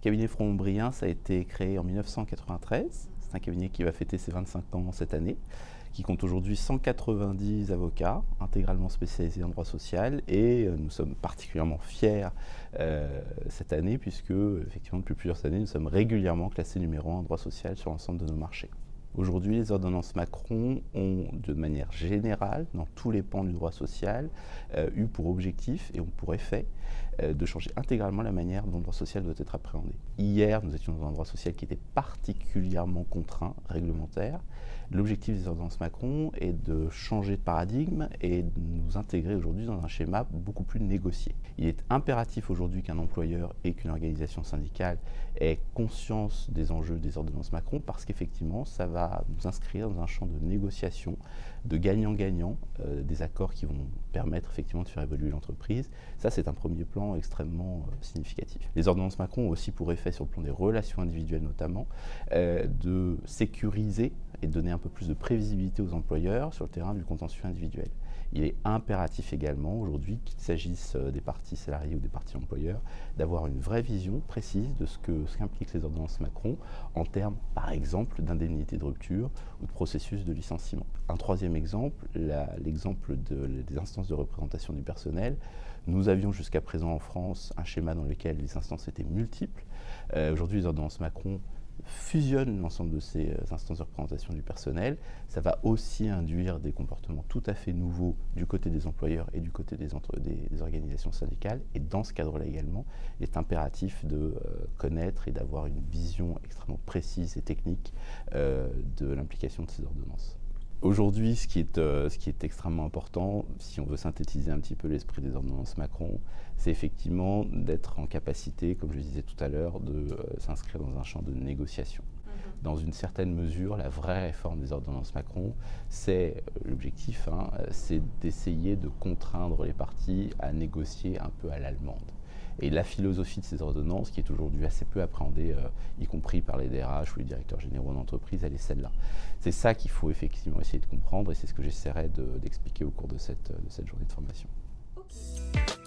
Cabinet Fromont-Brien, ça a été créé en 1993. C'est un cabinet qui va fêter ses 25 ans cette année, qui compte aujourd'hui 190 avocats intégralement spécialisés en droit social, et nous sommes particulièrement fiers cette année puisque, effectivement, depuis plusieurs années, nous sommes régulièrement classés numéro 1 en droit social sur l'ensemble de nos marchés. Aujourd'hui, les ordonnances Macron ont, de manière générale, dans tous les pans du droit social, eu pour objectif et ont pour effet de changer intégralement la manière dont le droit social doit être appréhendé. Hier, nous étions dans un droit social qui était particulièrement contraint, réglementaire. L'objectif des ordonnances Macron est de changer de paradigme et de nous intégrer aujourd'hui dans un schéma beaucoup plus négocié. Il est impératif aujourd'hui qu'un employeur et qu'une organisation syndicale aient conscience des enjeux des ordonnances Macron, parce qu'effectivement, ça va nous inscrire dans un champ de négociation, de gagnant-gagnant, des accords qui vont permettre effectivement de faire évoluer l'entreprise. Ça, c'est un premier plan extrêmement significatif. Les ordonnances Macron ont aussi pour effet, sur le plan des relations individuelles notamment, de sécuriser et de donner un peu plus de prévisibilité aux employeurs sur le terrain du contentieux individuel. Il est impératif également aujourd'hui, qu'il s'agisse des parties salariés ou des parties employeurs, d'avoir une vraie vision précise de ce qu'impliquent les ordonnances Macron en termes, par exemple, d'indemnité de rupture ou de processus de licenciement. Un troisième exemple, l'exemple des instances de représentation du personnel. Nous avions jusqu'à présent en France un schéma dans lequel les instances étaient multiples. Aujourd'hui, les ordonnances Macron fusionne l'ensemble de ces instances de représentation du personnel. Ça va aussi induire des comportements tout à fait nouveaux du côté des employeurs et du côté des organisations syndicales. Et dans ce cadre-là également, il est impératif de connaître et d'avoir une vision extrêmement précise et technique de l'implication de ces ordonnances. Aujourd'hui, ce qui est extrêmement important, si on veut synthétiser un petit peu l'esprit des ordonnances Macron, c'est effectivement d'être en capacité, comme je le disais tout à l'heure, de s'inscrire dans un champ de négociation. Dans une certaine mesure, la vraie réforme des ordonnances Macron, c'est l'objectif, c'est d'essayer de contraindre les parties à négocier un peu à l'allemande. Et la philosophie de ces ordonnances, qui est aujourd'hui assez peu appréhendée, y compris par les DRH ou les directeurs généraux d'entreprise, elle est celle-là. C'est ça qu'il faut effectivement essayer de comprendre, et c'est ce que j'essaierai d'expliquer au cours de cette journée de formation. Okay.